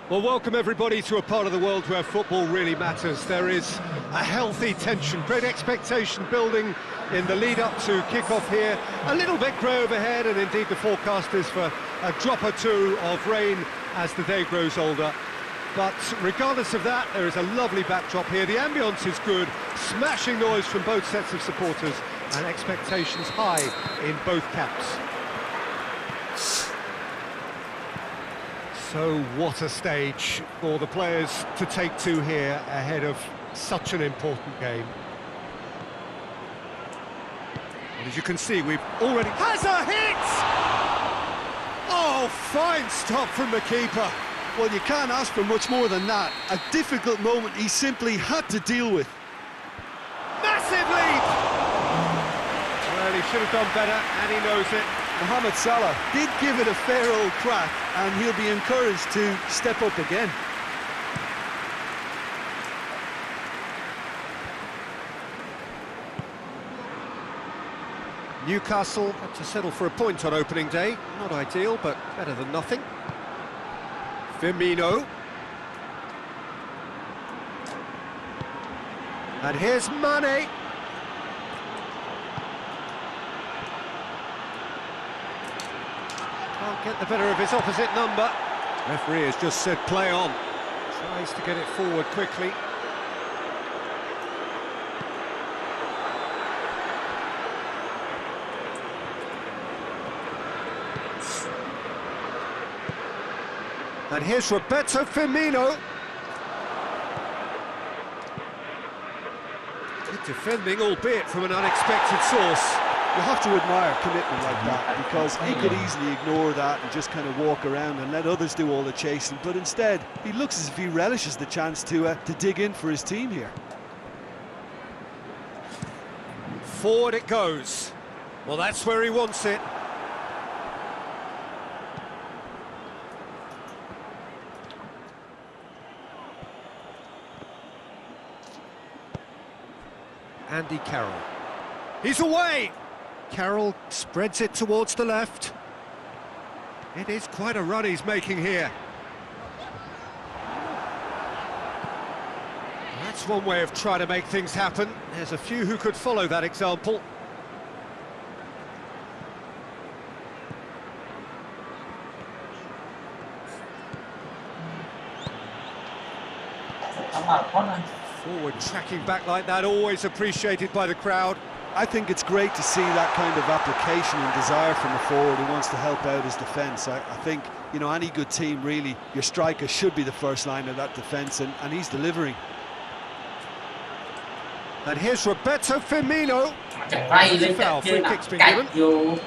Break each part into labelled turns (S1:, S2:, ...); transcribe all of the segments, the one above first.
S1: Well, welcome everybody to a part of the world where football really matters. There is a healthy tension, great expectation building in the lead-up to kick-off here. A little bit grey overhead, and indeed the forecast is for a drop or two of rain as the day grows older. But regardless of that, there is a lovely backdrop here. The ambience is good, smashing noise from both sets of supporters, and expectations high in both camps. So what a stage for the players to take to here ahead of such an important game. And as you can see, we've already... Has a hit! Oh, fine stop from the keeper.
S2: Well, you can't ask for much more than that. A difficult moment he simply had to deal with.
S1: Massive lead! Well, he should have done better, and he knows it.
S2: Mohamed Salah did give it a fair old crack, and he'll be encouraged to step up again.
S1: Newcastle had to settle for a point on opening day. Not ideal, but better than nothing. Firmino. And here's Mane. Can't get the better of his opposite number. Referee has just said play on. Tries to get it forward quickly. And here's Roberto Firmino. Good defending, albeit from an unexpected source.
S2: You have to admire commitment like that, because he could easily ignore that and just kind of walk around and let others do all the chasing, but instead he looks as if he relishes the chance to dig in for his team here.
S1: Forward it goes. Well, that's where he wants it. Andy Carroll. He's away! Carroll spreads it towards the left. It is quite a run he's making here. That's one way of trying to make things happen. There's a few who could follow that example. Forward tracking back like that, always appreciated by the crowd.
S2: I think it's great to see that kind of application and desire from a forward who wants to help out his defence. I think, you know, any good team, really, your striker should be the first line of that defence, and he's delivering.
S1: And here's Roberto Firmino. Foul, free kick's been given.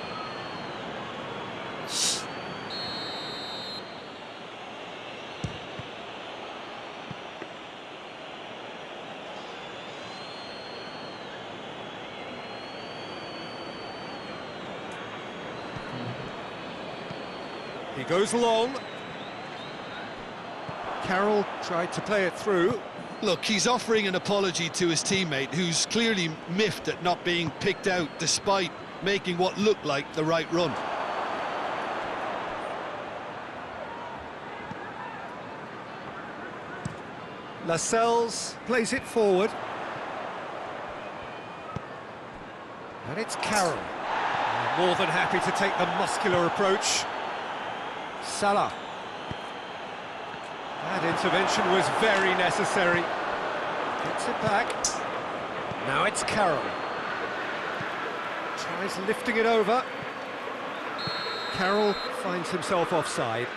S1: He goes long. Carroll tried to play it through.
S2: Look, he's offering an apology to his teammate, who's clearly miffed at not being picked out despite making what looked like the right run.
S1: Lascelles plays it forward. And it's Carroll. More than happy to take the muscular approach. Salah. That intervention was very necessary. Gets it back. Now it's Carroll. Tries lifting it over. Carroll finds himself offside.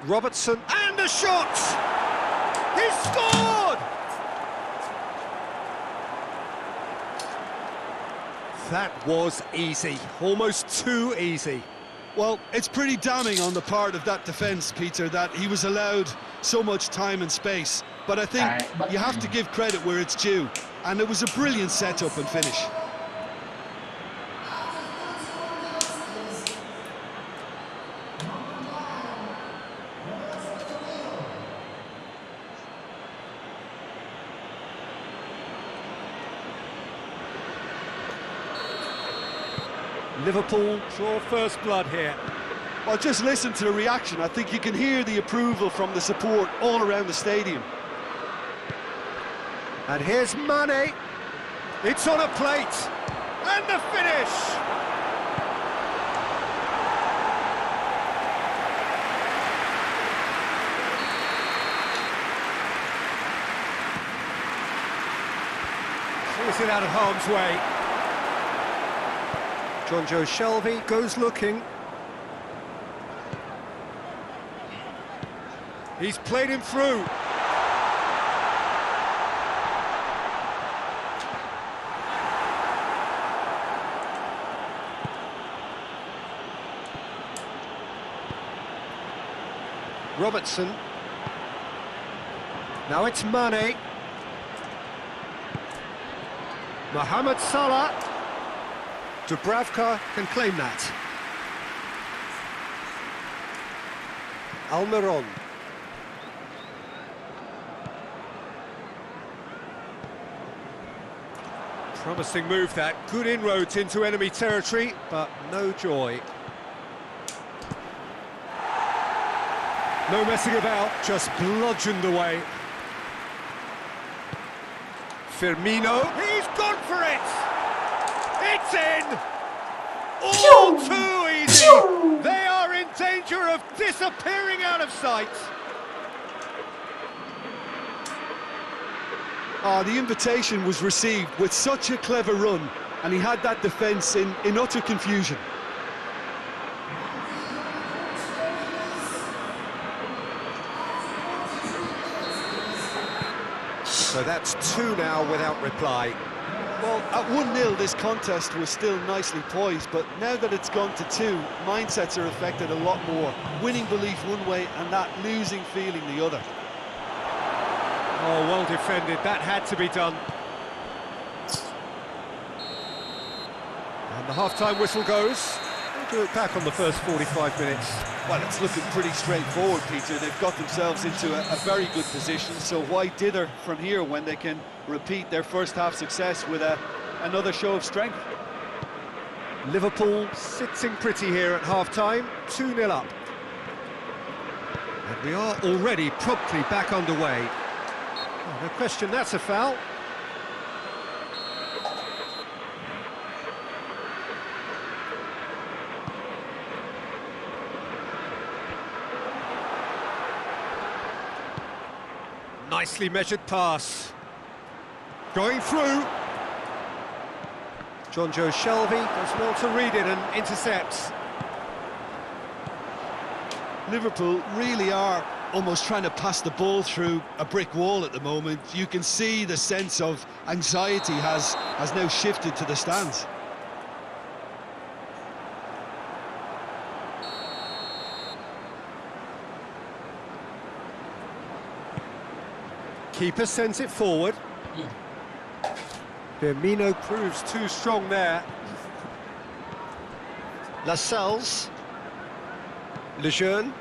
S1: Robertson, and a shot! He scored! That was easy, almost too easy.
S2: Well, it's pretty damning on the part of that defence, Peter, that he was allowed so much time and space. But I think you have to give credit where it's due, and it was a brilliant setup and finish.
S1: Liverpool draw first blood here.
S2: Well, just listen to the reaction. I think you can hear the approval from the support all around the stadium.
S1: And here's Mane. It's on a plate. And the finish! Clears it out of harm's way. Jonjo Shelvey goes looking. He's played him through. Robertson. Now it's Mane. Mohamed Salah. Dubravka can claim that. Almiron. Promising move that, good inroads into enemy territory, but no joy. No messing about, just bludgeoned away. Firmino, he's gone for it! It's in! All too easy! They are in danger of disappearing out of sight.
S2: Oh, the invitation was received with such a clever run, and he had that defence in utter confusion.
S1: So that's 2 now without reply.
S2: Well, at 1-0 this contest was still nicely poised, but now that it's gone to 2, mindsets are affected a lot more. Winning belief one way and that losing feeling the other.
S1: Oh, well defended, that had to be done. And the half-time whistle goes. We'll do it back on the first 45 minutes.
S2: Well, it's looking pretty straightforward, Peter. They've got themselves into a very good position, so why dither from here when they can repeat their first half success with another show of strength?
S1: Liverpool sitting pretty here at half-time, 2-0 up. And we are already promptly back underway. Oh, no question, that's a foul. Nicely measured pass. Going through. Jonjo Shelvey does well to read it and intercepts.
S2: Liverpool really are almost trying to pass the ball through a brick wall at the moment. You can see the sense of anxiety has now shifted to the stands.
S1: Keeper sends it forward. Firmino proves too strong there. Lascelles. Lejeune.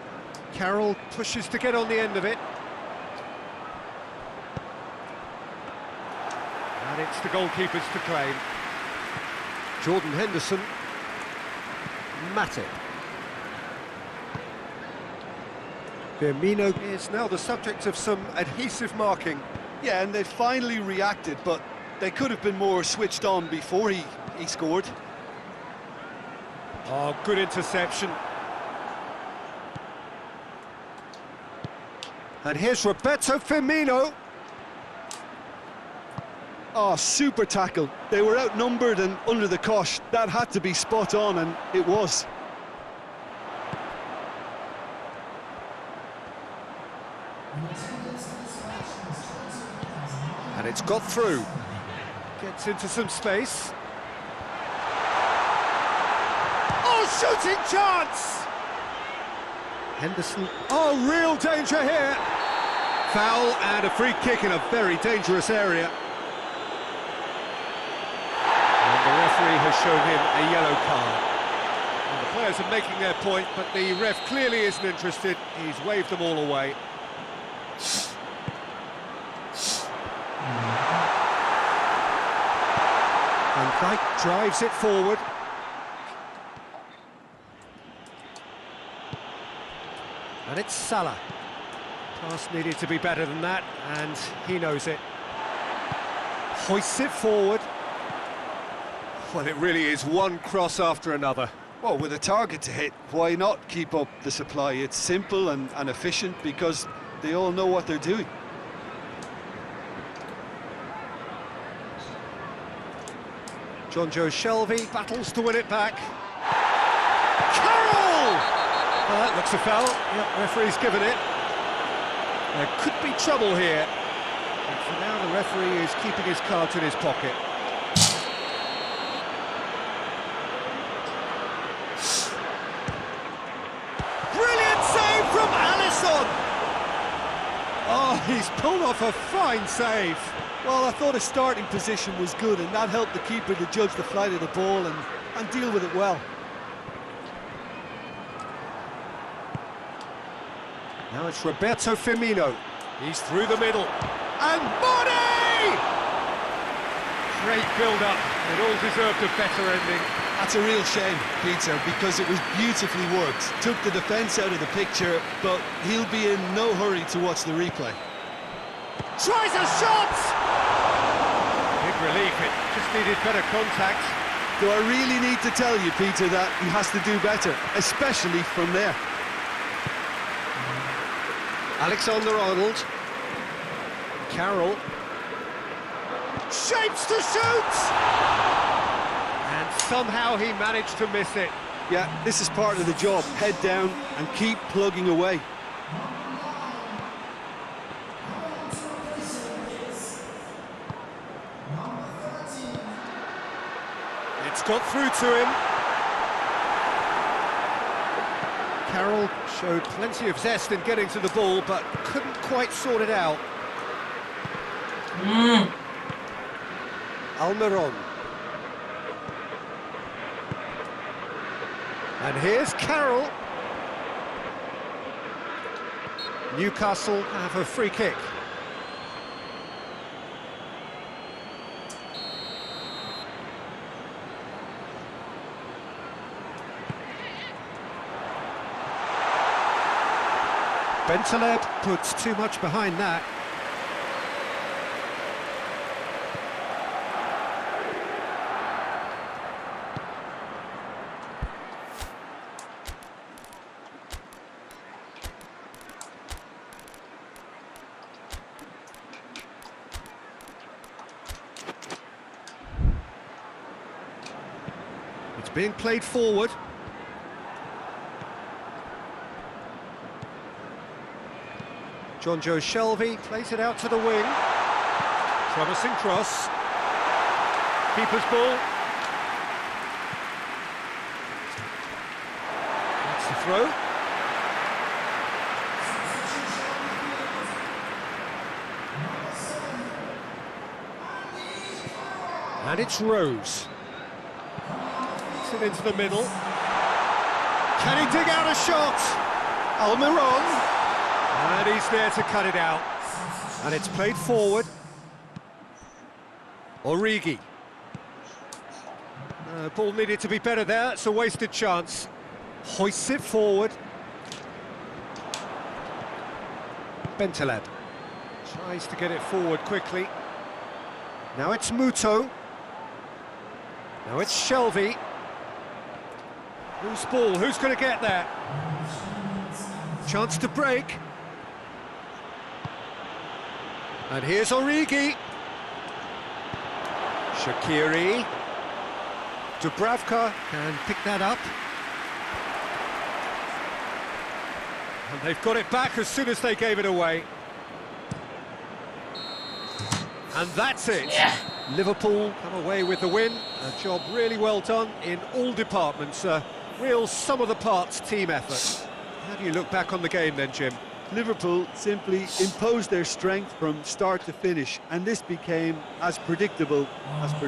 S1: Carroll pushes to get on the end of it. And it's the goalkeepers to claim. Jordan Henderson. Matip. Firmino is now the subject of some adhesive marking.
S2: Yeah, and they finally reacted, but they could have been more switched on before he scored.
S1: Oh, good interception. And here's Roberto Firmino.
S2: Oh, super tackle. They were outnumbered and under the cosh. That had to be spot on, and it was.
S1: And it's got through. Gets into some space. Oh, shooting chance! Henderson. Oh, real danger here. Foul and a free kick in a very dangerous area. And the referee has shown him a yellow card. And the players are making their point, but the ref clearly isn't interested. He's waved them all away. Van Dijk drives it forward. And it's Salah. Pass needed to be better than that, and he knows it. Hoists it forward. Well, it really is one cross after another.
S2: Well, with a target to hit, why not keep up the supply? It's simple and efficient because they all know what they're doing.
S1: Jonjo Shelvey battles to win it back. Carroll! Well, that looks a foul. Yep, referee's given it. There could be trouble here. But for now, the referee is keeping his cards in his pocket. Brilliant save from Alisson! Oh, he's pulled off a fine save.
S2: Well, I thought his starting position was good, and that helped the keeper to judge the flight of the ball and deal with it well.
S1: Now it's Roberto Firmino. He's through the middle. And Mane! Great build-up. It all deserved a better ending.
S2: That's a real shame, Peter, because it was beautifully worked. Took the defence out of the picture, but he'll be in no hurry to watch the replay.
S1: Tries a shot! Big relief, it just needed better contact.
S2: Do I really need to tell you, Peter, that he has to do better, especially from there?
S1: Alexander-Arnold. Carroll. Shapes to shoot! And somehow he managed to miss it.
S2: Yeah, this is part of the job. Head down and keep plugging away.
S1: It's got through to him. Carroll showed plenty of zest in getting to the ball, but couldn't quite sort it out. Almiron. And here's Carroll. Newcastle have a free kick. Bentaleb puts too much behind that. It's being played forward. Jonjo Shelvey plays it out to the wing. Promising cross. Keeper's ball. That's the throw. And it's Rose. Puts it into the middle. Can he dig out a shot? Almiron. And he's there to cut it out. And it's played forward. Origi. Ball needed to be better there. It's a wasted chance. Hoists it forward. Bentaleb. Tries to get it forward quickly. Now it's Muto. Now it's Shelvey. Loose ball. Who's going to get there? Chance to break. And here's Origi. Shaqiri. Dubravka can pick that up. And they've got it back as soon as they gave it away. And that's it. Yeah. Liverpool come away with the win. A job really well done in all departments. A real sum-of-the-parts team effort. How do you look back on the game then, Jim?
S2: Liverpool simply imposed their strength from start to finish, and this became as predictable as